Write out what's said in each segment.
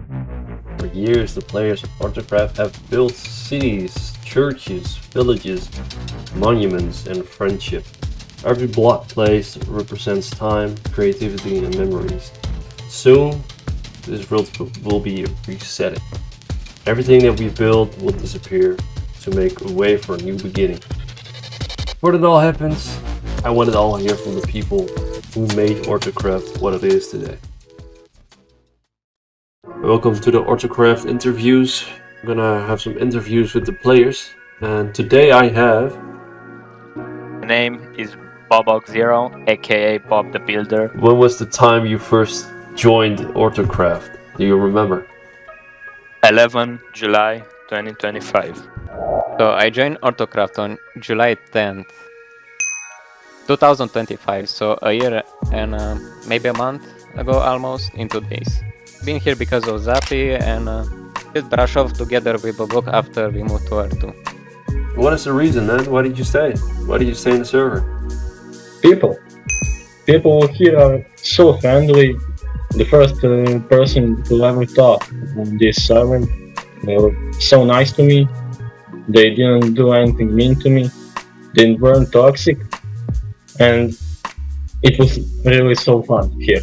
For years, the players of Orthocraft have built cities, churches, villages, monuments, and friendship. Every block placed represents time, creativity, and memories. Soon, this world will be resetting. Everything that we build will disappear to make a way for a new beginning. Before it all happens, I want it all hear from the people who made Orthocraft what it is today. Welcome to the Orthocraft interviews. I'm gonna have some interviews with the players, and today I have... My name is Bobox0, aka Bob the Builder. When was the time you first joined Orthocraft? Do you remember? 11 July 2025. So I joined Orthocraft on July 10th, 2025, so a year and maybe a month ago almost, in 2 days. Been here because of Zappy and did brush off together with Bobok after we moved to R2. What is the reason, man? Why did you stay? Why did you stay in the server? People here are so friendly. The first person who ever talked on this server, they were so nice to me. They didn't do anything mean to me. They weren't toxic, and it was really so fun here.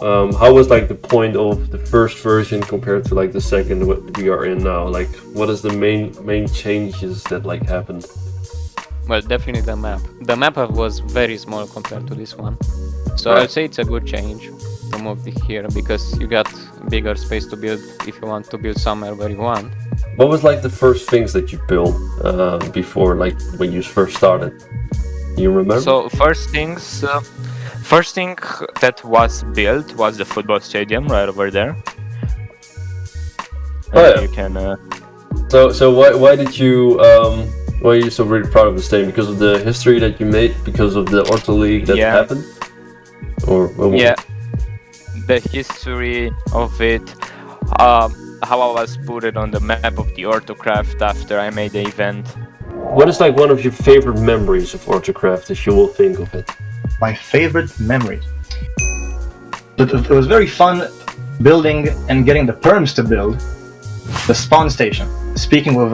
How was like the point of the first version compared to like the second what we are in now? Like, what is the main changes that like happened? Well, definitely the map. The map was very small compared to this one. So Right. I'd say it's a good change to move here because you got bigger space to build if you want to build somewhere where you want. What was like the first things that you built before, like when you first started? Do you remember? So first thing that was built was the football stadium right over there. Oh, yeah. You can. So why did you why are you so really proud of the stadium? Because of the history that you made, because of the Ortho League that Yeah. happened, or Yeah, the history of it, how I was put it on the map of the Orthocraft after I made the event. What is like one of your favorite memories of Orthocraft, if you will think of it? My favorite memory. It was very fun building and getting the perms to build the spawn station. Speaking with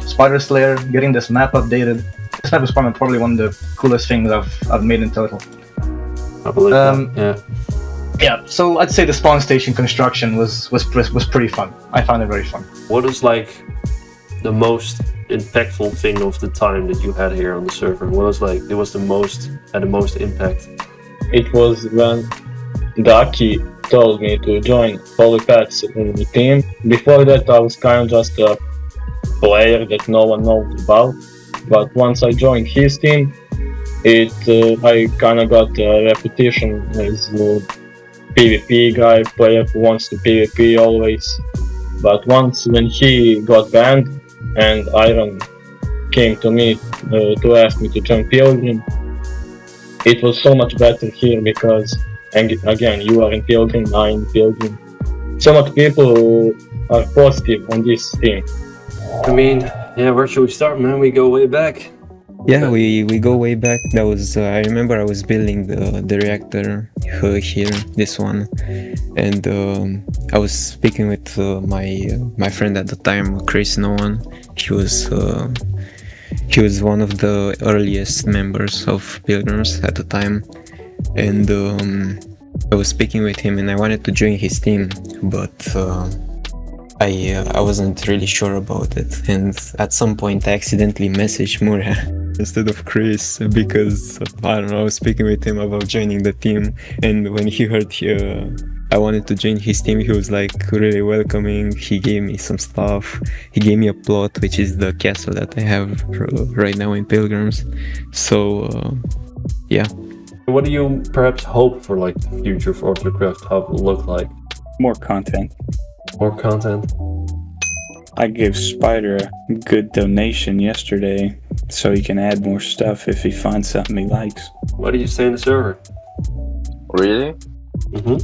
Spider Slayer, getting this map updated. This map is probably one of the coolest things I've made in total. I believe that. Yeah. Yeah, so I'd say the spawn station construction was pretty fun. I found it very fun. What is like the most impactful thing of the time that you had here on the server? What was like it was the most had the most impact? It was when Daki told me to join Polypath's team. Before that, I was kind of just a player that no one knows about. But once I joined his team, I kind of got a reputation as a PvP guy, player who wants to PvP always. But once when he got banned and Iron came to me to ask me to join Pilgrim, it was so much better here because, and again, you are in Pilgrim, I in Pilgrim. So much people are positive on this team. I mean, yeah, where should we start, man? We go way back. Yeah, we go way back. That was I remember I was building the reactor here, this one, and I was speaking with my friend at the time, Chris Nolan. He was one of the earliest members of Pilgrims at the time, and I was speaking with him, and I wanted to join his team, but I wasn't really sure about it, and at some point I accidentally messaged Mura instead of Chris because I don't know, I was speaking with him about joining the team, and when he heard I wanted to join his team, he was like really welcoming. He gave me some stuff. He gave me a plot, which is the castle that I have right now in Pilgrims. So yeah. What do you perhaps hope for like the future of Orthocraft? How it will look like? More content. More content? I gave Spider a good donation yesterday, so he can add more stuff if he finds something he likes. What do you say in the server? Really? Mm-hmm.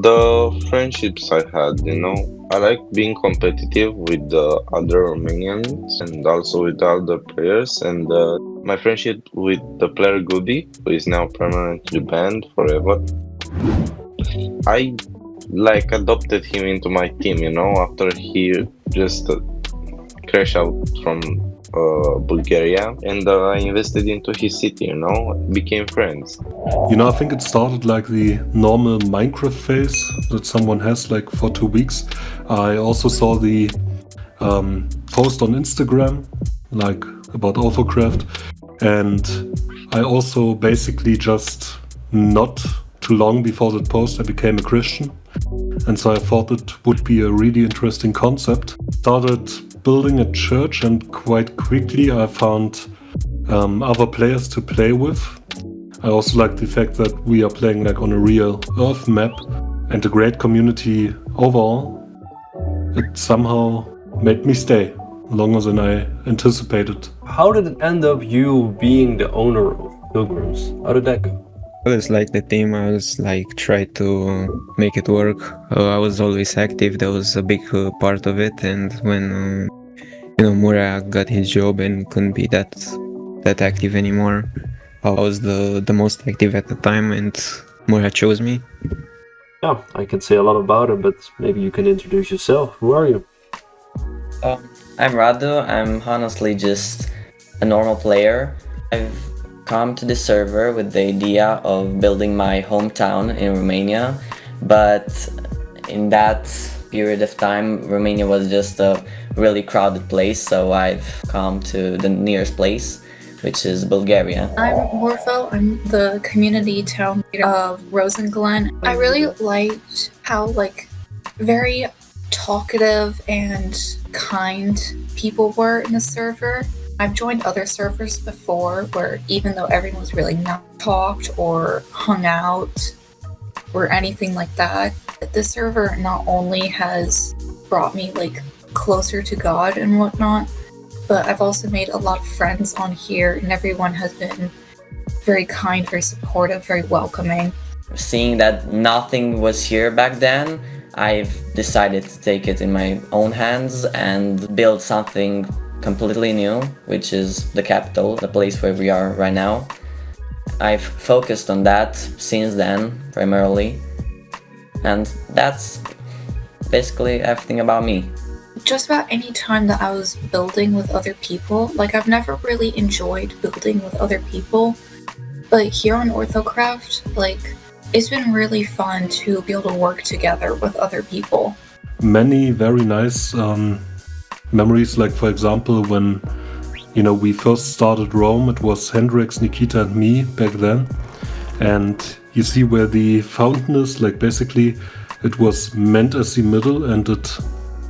The friendships I had, I like being competitive with the other Romanians and also with other players, and my friendship with the player Goody, who is now permanently banned forever. I like adopted him into my team, you know, after he just crashed out from Bulgaria, and I invested into his city, you know, became friends. You know, I think it started like the normal Minecraft phase that someone has like for 2 weeks. I also saw the post on Instagram, like about Orthocraft, and I also basically just not too long before that post I became a Christian, and so I thought it would be a really interesting concept. Started building a church, and quite quickly I found other players to play with. I also like the fact that we are playing like on a real Earth map, and a great community overall. It somehow made me stay longer than I anticipated. How did it end up you being the owner of Pilgrims? How did that go? I was like the team, I was like try to make it work. I was always active, that was a big part of it, and when Mura got his job and couldn't be that active anymore, I was the most active at the time, and Mura chose me. Yeah, I can say a lot about it, but maybe you can introduce yourself. Who are you? I'm Radu. I'm honestly just a normal player. I've come to this server with the idea of building my hometown in Romania, but in that period of time, Romania was just a really crowded place, so I've come to the nearest place, which is Bulgaria. I'm Morpho. I'm the community town leader of Rosenglen. I really liked how very talkative and kind people were in the server. I've joined other servers before where even though everyone was really not talked or hung out or anything like that, this server not only has brought me closer to God and whatnot, but I've also made a lot of friends on here, and everyone has been very kind, very supportive, very welcoming. Seeing that nothing was here back then, I've decided to take it in my own hands and build something completely new, which is the capital, the place where we are right now. I've focused on that since then, primarily, and that's basically everything about me. Just about any time that I was building with other people, I've never really enjoyed building with other people, but here on Orthocraft, it's been really fun to be able to work together with other people. Many very nice memories, like for example when we first started Rome, it was Hendrix, Nikita and me back then, and you see where the fountain is, basically it was meant as the middle and it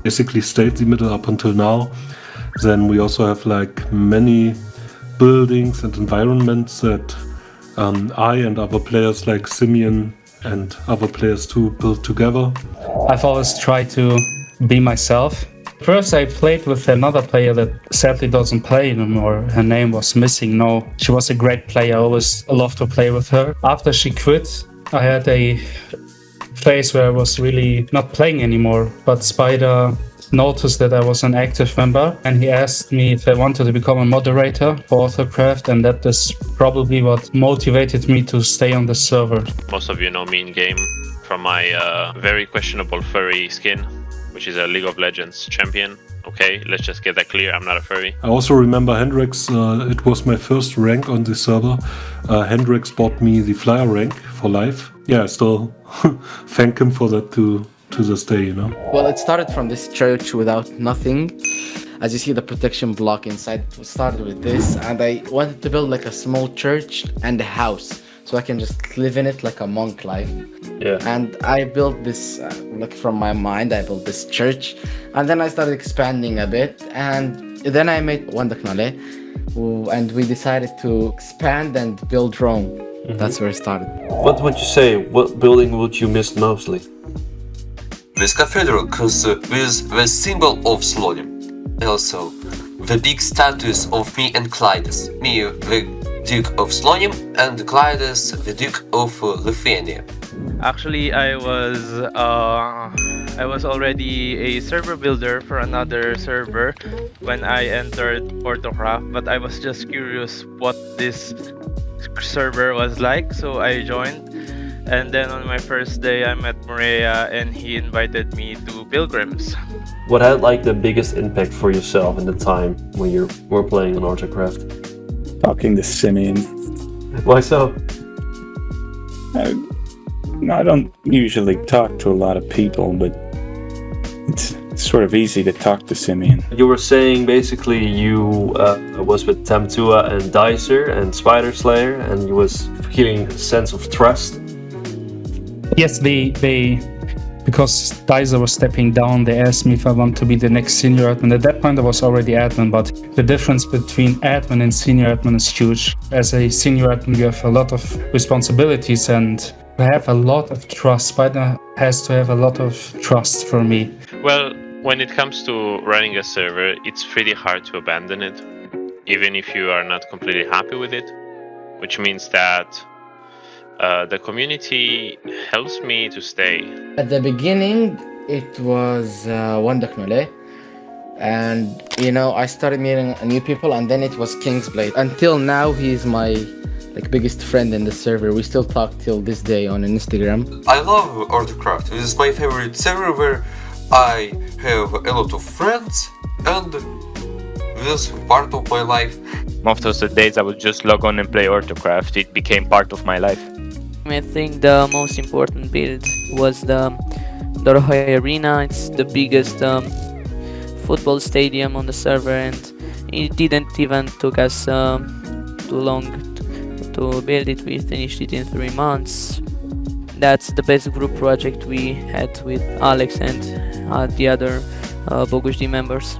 basically stayed the middle up until now. Then we also have many buildings and environments that I and other players like Simeon and other players too built together. I've always tried to be myself. First I played with another player that sadly doesn't play anymore. Her name was Missing No. She was a great player, I always loved to play with her. After she quit, I had a phase where I was really not playing anymore, but Spider noticed that I was an active member and he asked me if I wanted to become a moderator for Orthocraft, and that is probably what motivated me to stay on the server. Most of you know me in game from my very questionable furry skin, which is a League of Legends champion. Okay, let's just get that clear, I'm not a furry. I also remember Hendrix, it was my first rank on the server. Hendrix bought me the flyer rank for life. Yeah, I still thank him for that to this day, Well, it started from this church without nothing. As you see the protection block inside, it started with this, and I wanted to build a small church and a house so I can just live in it like a monk life. Yeah. And I built this, from my mind, I built this church, and then I started expanding a bit, and then I met Wandaknale, and we decided to expand and build Rome. Mm-hmm. That's where it started. What would you say? What building would you miss mostly? This cathedral comes with the symbol of Slonim. Also, the big statues of me and Clydes. Me, the Duke of Slonim, and Clydes, the Duke of Lithuania. Actually, I was already a server builder for another server when I entered Orthocraft, but I was just curious what this server was like, so I joined. And then on my first day, I met Maria, and he invited me to Pilgrims. What had like the biggest impact for yourself in the time when you were playing on Orthocraft? Talking to Simeon. Why so? I don't usually talk to a lot of people, but it's sort of easy to talk to Simeon. You were saying basically you was with Tamtua and Dicer and Spider Slayer, and you was feeling a sense of trust. Yes, they because Dicer was stepping down, they asked me if I want to be the next senior admin. At that point I was already admin, but the difference between admin and senior admin is huge. As a senior admin you have a lot of responsibilities and to have a lot of trust. Spider has to have a lot of trust for me. Well, when it comes to running a server, it's pretty hard to abandon it, even if you are not completely happy with it, which means that the community helps me to stay. At the beginning, it was Wonderknolle, and I started meeting new people, and then it was Kingsblade. Until now, he's my biggest friend in the server. We still talk till this day on Instagram. I love Orthocraft. It is my favorite server where I have a lot of friends, and this is part of my life. Most of the days I would just log on and play Orthocraft. It became part of my life. I think the most important build was the Dorohoi Arena. It's the biggest football stadium on the server, and it didn't even took us too long to build it. We finished it in 3 months. That's the best group project we had with Alex and the other Bogusdi members.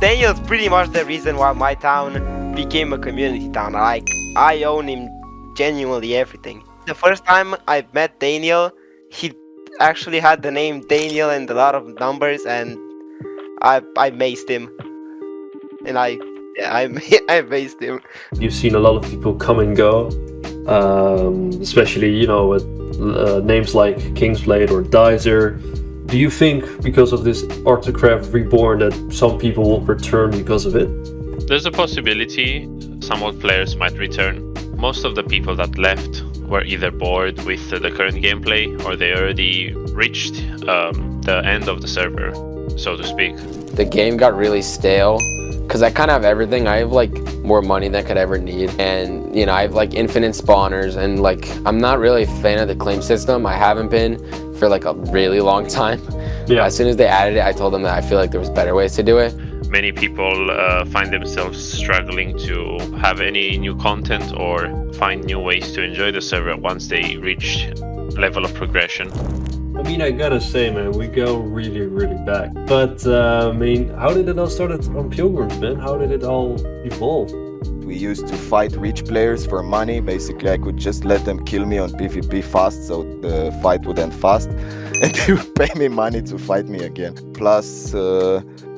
Daniel's pretty much the reason why my town became a community town. I own him genuinely everything. The first time I met Daniel, he actually had the name Daniel and a lot of numbers, and I maced him. And I maced him. You've seen a lot of people come and go, especially with names like Kingsblade or Dicer. Do you think because of this Orthocraft Reborn that some people will return because of it? There's a possibility some old players might return. Most of the people that left were either bored with the current gameplay or they already reached the end of the server, so to speak. The game got really stale because I kind of have everything. I have more money than I could ever need, and I have infinite spawners, and I'm not really a fan of the claim system. I haven't been for a really long time. Yeah. As soon as they added it, I told them that I feel like there was better ways to do it. Many people find themselves struggling to have any new content or find new ways to enjoy the server once they reach level of progression. I mean, I gotta say, man, we go really, really back. But, how did it all start on Pilgrims, man? How did it all evolve? We used to fight rich players for money. Basically, I could just let them kill me on PvP fast, so the fight would end fast. And they would pay me money to fight me again. Plus,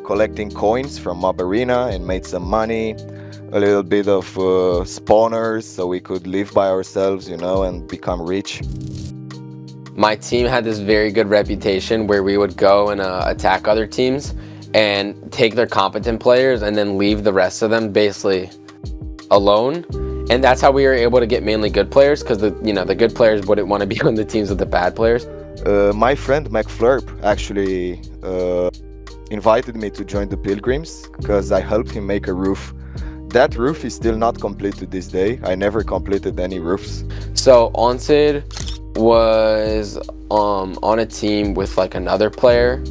collecting coins from Mob Arena and made some money. A little bit of spawners, so we could live by ourselves, and become rich. My team had this very good reputation where we would go and attack other teams and take their competent players and then leave the rest of them basically alone. And that's how we were able to get mainly good players, because the good players wouldn't want to be on the teams with the bad players. My friend McFlurp actually invited me to join the Pilgrims because I helped him make a roof. That roof is still not complete to this day. I never completed any roofs. So Onsid was on a team with another player,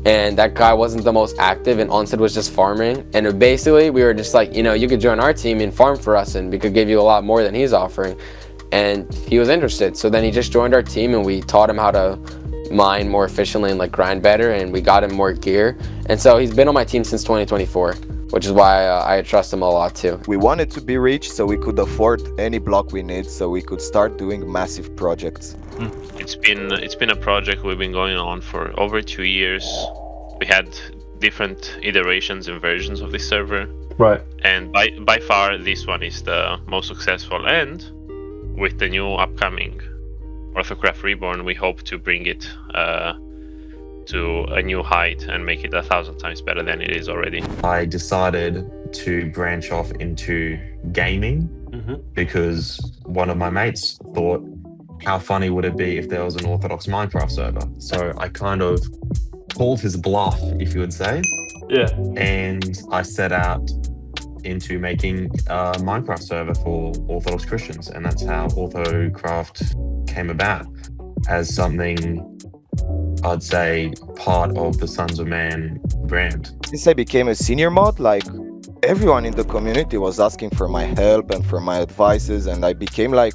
and that guy wasn't the most active, and Onsid was just farming. And basically we were just you could join our team and farm for us, and we could give you a lot more than he's offering. And he was interested, so then he just joined our team, and we taught him how to mine more efficiently and grind better, and we got him more gear. And so he's been on my team since 2024, which is why I trust him a lot too. We wanted to be rich so we could afford any block we need, so we could start doing massive projects. It's been a project we've been going on for over 2 years. We had different iterations and versions of this server. Right. And by far this one is the most successful, and with the new upcoming Orthocraft Reborn, we hope to bring it to a new height and make it 1,000 times better than it is already. I decided to branch off into gaming because one of my mates thought how funny would it be if there was an Orthodox Minecraft server? So I kind of called his bluff, if you would say. Yeah. And I set out into making a Minecraft server for Orthodox Christians, and that's how Orthocraft came about as something, I'd say, part of the Sons of Man brand. Since I became a senior mod, like everyone in the community was asking for my help and for my advices, and I became like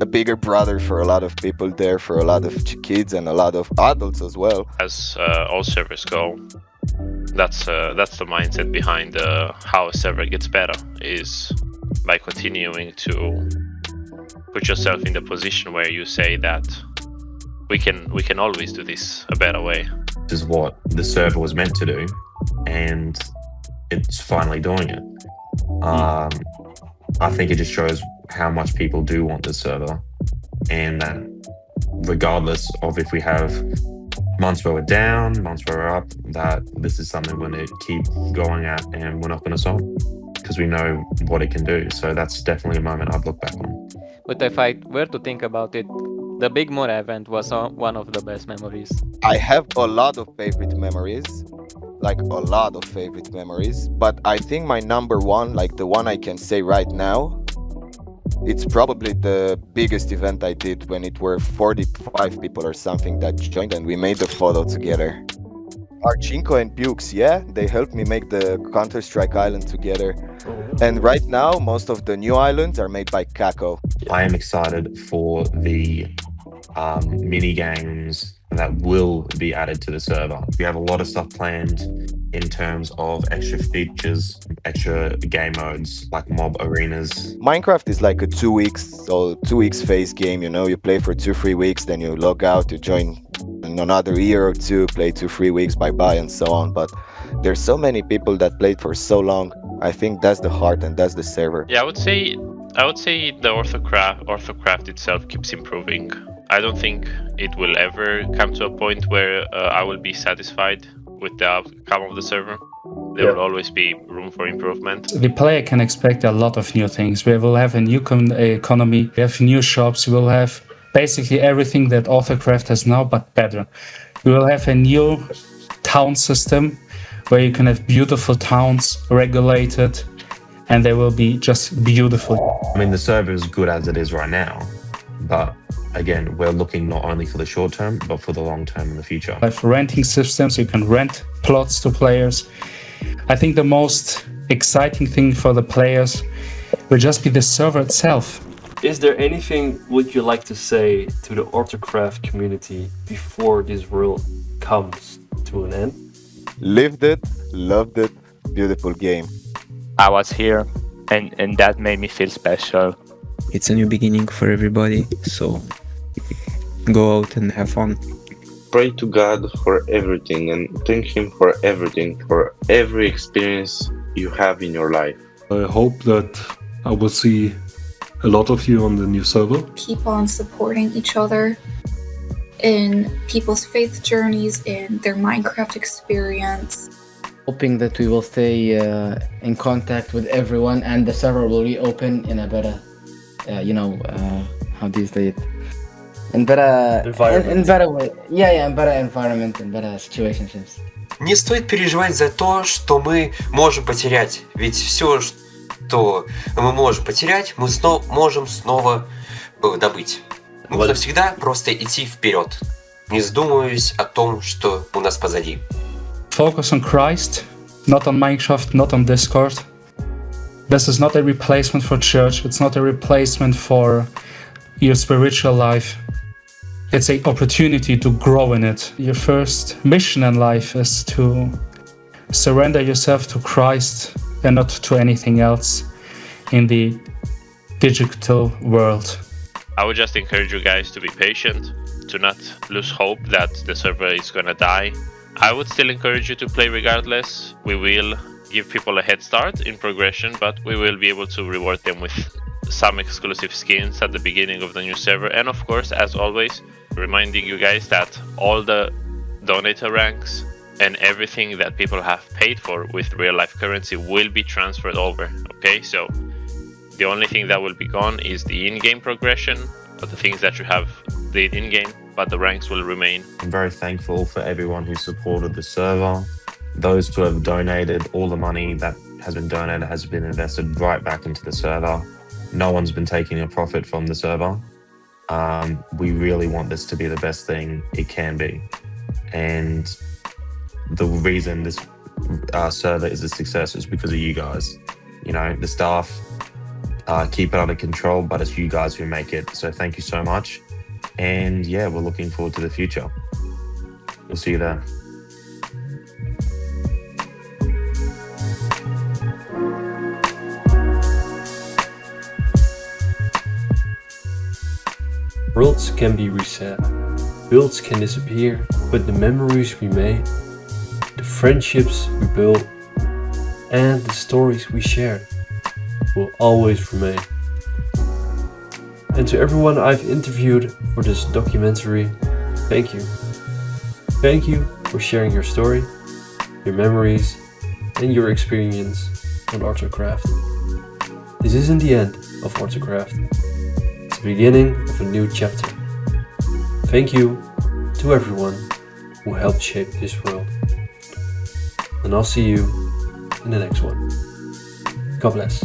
a bigger brother for a lot of people there, for a lot of kids and a lot of adults as well. As all servers go, that's the mindset behind how a server gets better, is by continuing to put yourself in the position where you say that we can always do this a better way. This is what the server was meant to do, and it's finally doing it. I think it just shows how much people do want this server, and that regardless of if we have months where we're down, months where we're up, that this is something we're going to keep going at, and we're not going to stop because we know what it can do. So that's definitely a moment I'd look back on. But if I were to think about it, the Big Mora event was one of the best memories. I have a lot of favorite memories, like a lot of favorite memories, but I think my number one, like the one I can say right now, it's probably the biggest event I did when it were 45 people or something that joined and we made the photo together. Archinko and Bukes, yeah, they helped me make the Counter-Strike island together. And right now, most of the new islands are made by Kako. I am excited for the mini games that will be added to the server. We have a lot of stuff planned in terms of extra features, extra game modes like mob arenas. Minecraft is like a 2 weeks phase game, you know, you play for 2-3 weeks, then you log out, you join in another year or two, play 2-3 weeks, bye-bye and so on. But there's so many people that played for so long. I think that's the heart and that's the server. Yeah, I would say the Orthocraft itself keeps improving. I don't think it will ever come to a point where I will be satisfied with the outcome of the server. There will always be room for improvement. The player can expect a lot of new things. We will have a new economy, we have new shops, we will have basically everything that Orthocraft has now, but better. We will have a new town system where you can have beautiful towns, regulated, and they will be just beautiful. I mean, the server is good as it is right now, but again, we're looking not only for the short term, but for the long term in the future. We have renting systems, you can rent plots to players. I think the most exciting thing for the players will just be the server itself. Is there anything would you like to say to the Orthocraft community before this world comes to an end? Lived it, loved it, beautiful game. I was here, and that made me feel special. It's a new beginning for everybody, so go out and have fun. Pray to God for everything and thank Him for everything, for every experience you have in your life. I hope that I will see a lot of you on the new server. Keep on supporting each other in people's faith journeys, in their Minecraft experience. Hoping that we will stay in contact with everyone and the server will reopen in a better, how do you say it? In better environment. In better way. Yeah, in better environment, in better situationships. Не стоит переживать за то, что мы можем потерять. Ведь все, что мы можем потерять, мы можем снова добыть. Нужно всегда просто идти вперед, не задумываясь о том, что у нас позади. Focus on Christ, not on Minecraft, not on Discord. This is not a replacement for church, it's not a replacement for your spiritual life. It's an opportunity to grow in it. Your first mission in life is to surrender yourself to Christ and not to anything else in the digital world. I would just encourage you guys to be patient, to not lose hope that the server is gonna die. I would still encourage you to play regardless. We will give people a head start in progression, but we will be able to reward them with some exclusive skins at the beginning of the new server. And of course, as always, reminding you guys that all the donator ranks and everything that people have paid for with real life currency will be transferred over. Okay, so the only thing that will be gone is the in-game progression of the things that you have did in game, but the ranks will remain. I'm very thankful for everyone who supported the server. Those who have donated, all the money that has been donated has been invested right back into the server. No one's been taking a profit from the server. We really want this to be the best thing it can be. And the reason this server is a success is because of you guys. You know, the staff keep it under control, but it's you guys who make it. So thank you so much. And yeah, we're looking forward to the future. We'll see you there. Worlds can be reset, builds can disappear, but the memories we made, the friendships we built, and the stories we shared will always remain. And to everyone I've interviewed for this documentary, thank you. Thank you for sharing your story, your memories, and your experience on Orthocraft. This isn't the end of Orthocraft. It's the beginning of a new chapter. Thank you to everyone who helped shape this world. And I'll see you in the next one. God bless.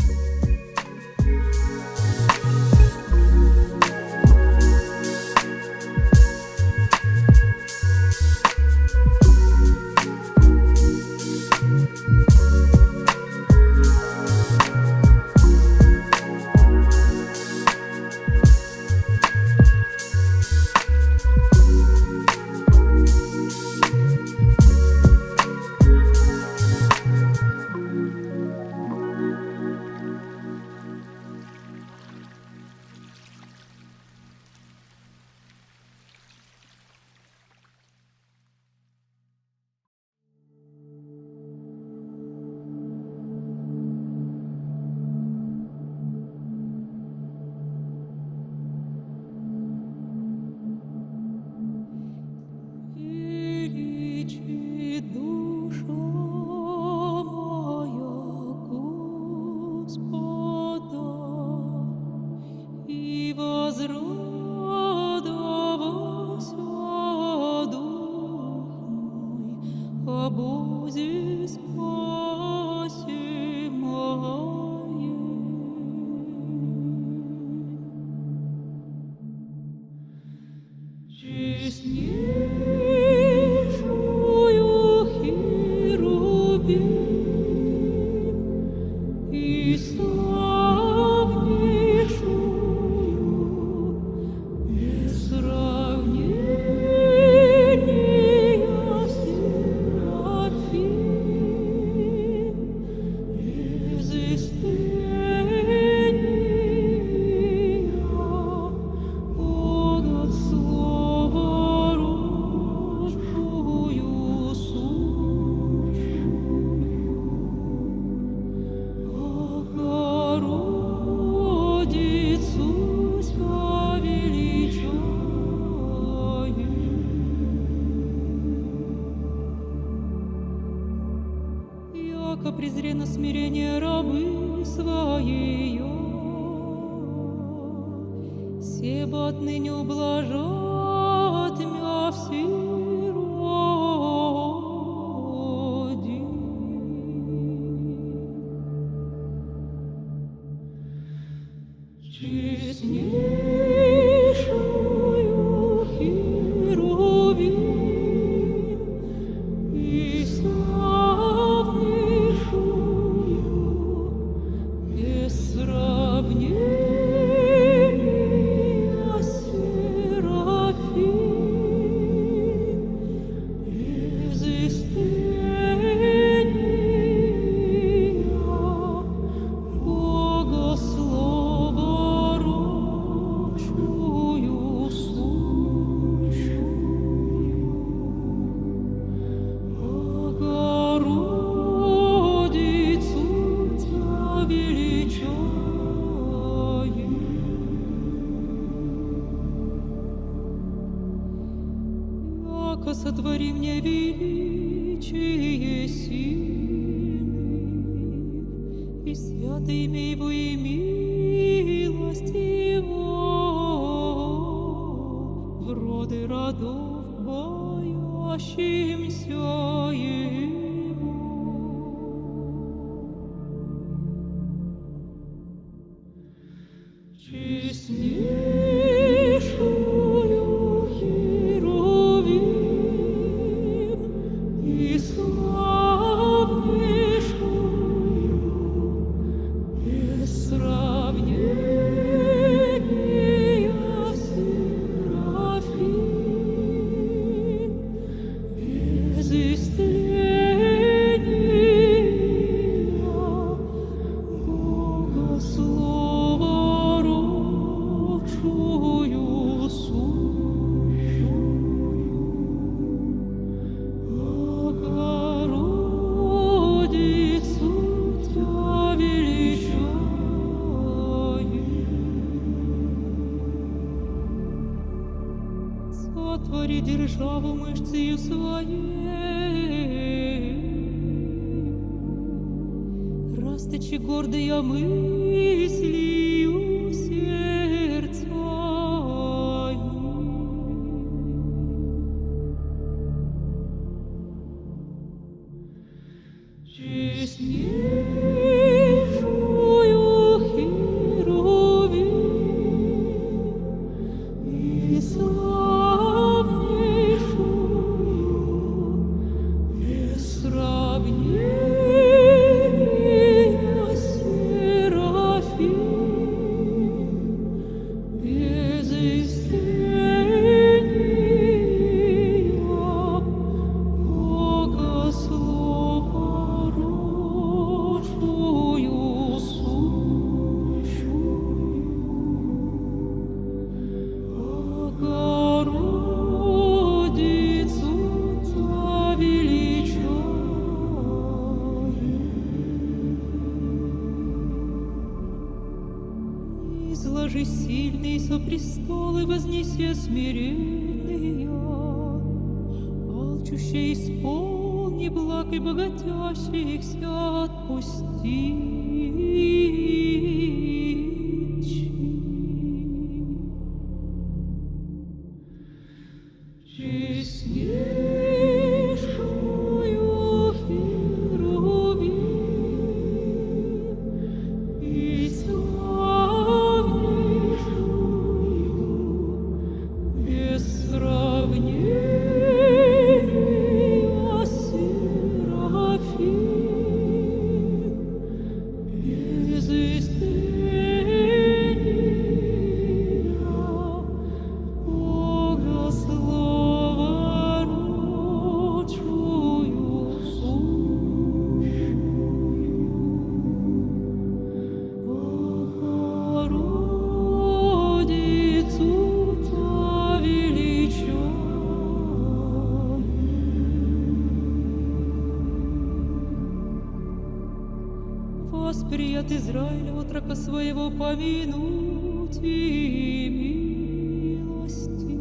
презренно смирение рабы своей. Себо отныне ублажат мя всероди. Честнейшую Херувим и славнейшую без сравнения Серафим, без истления Бога слова рочую сущую, Богородицу Тя величаем. Яко сотвори мне величие сильный, и свято имя Его и милость Его. роды родов, боящимся Его. Честнейшую Херувим и славнейшую без сравнения Серафим, без истления Бога Слова родшую сущую, Богородицу Тя величаем. Сотвори державу мышцею своей, расточи гордая мыслью сердца. Честнейшую Херувим и славнейшую без сравнения Серафим, без истления Бога Слова родшую сущую, Богородицу Тя величаем. Изложи сильный со престолы, вознеся смиренные, алчущие исполни благ и богатящихся отпусти. Честнейшую Херувим и славнейшую без сравнения Серафим, без истления Бога Слова родшую сущую, Богородицу Тя величаем. Воспри от Израиля отрока своего помянуть и милости,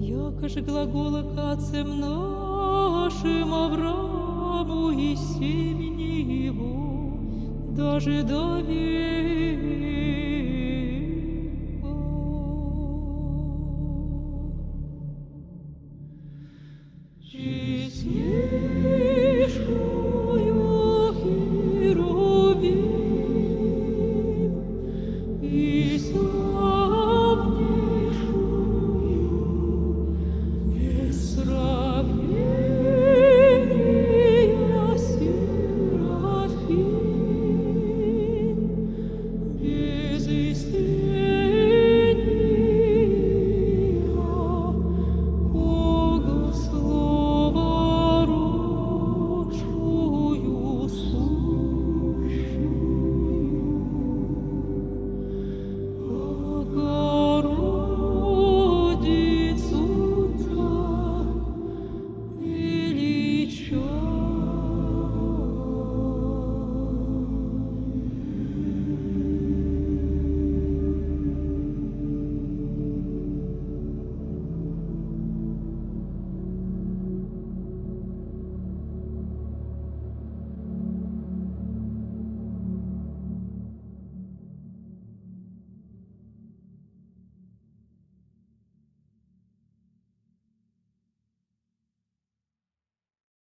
яко же глагола к отцам нашим Аврааму и семени его, даже до века.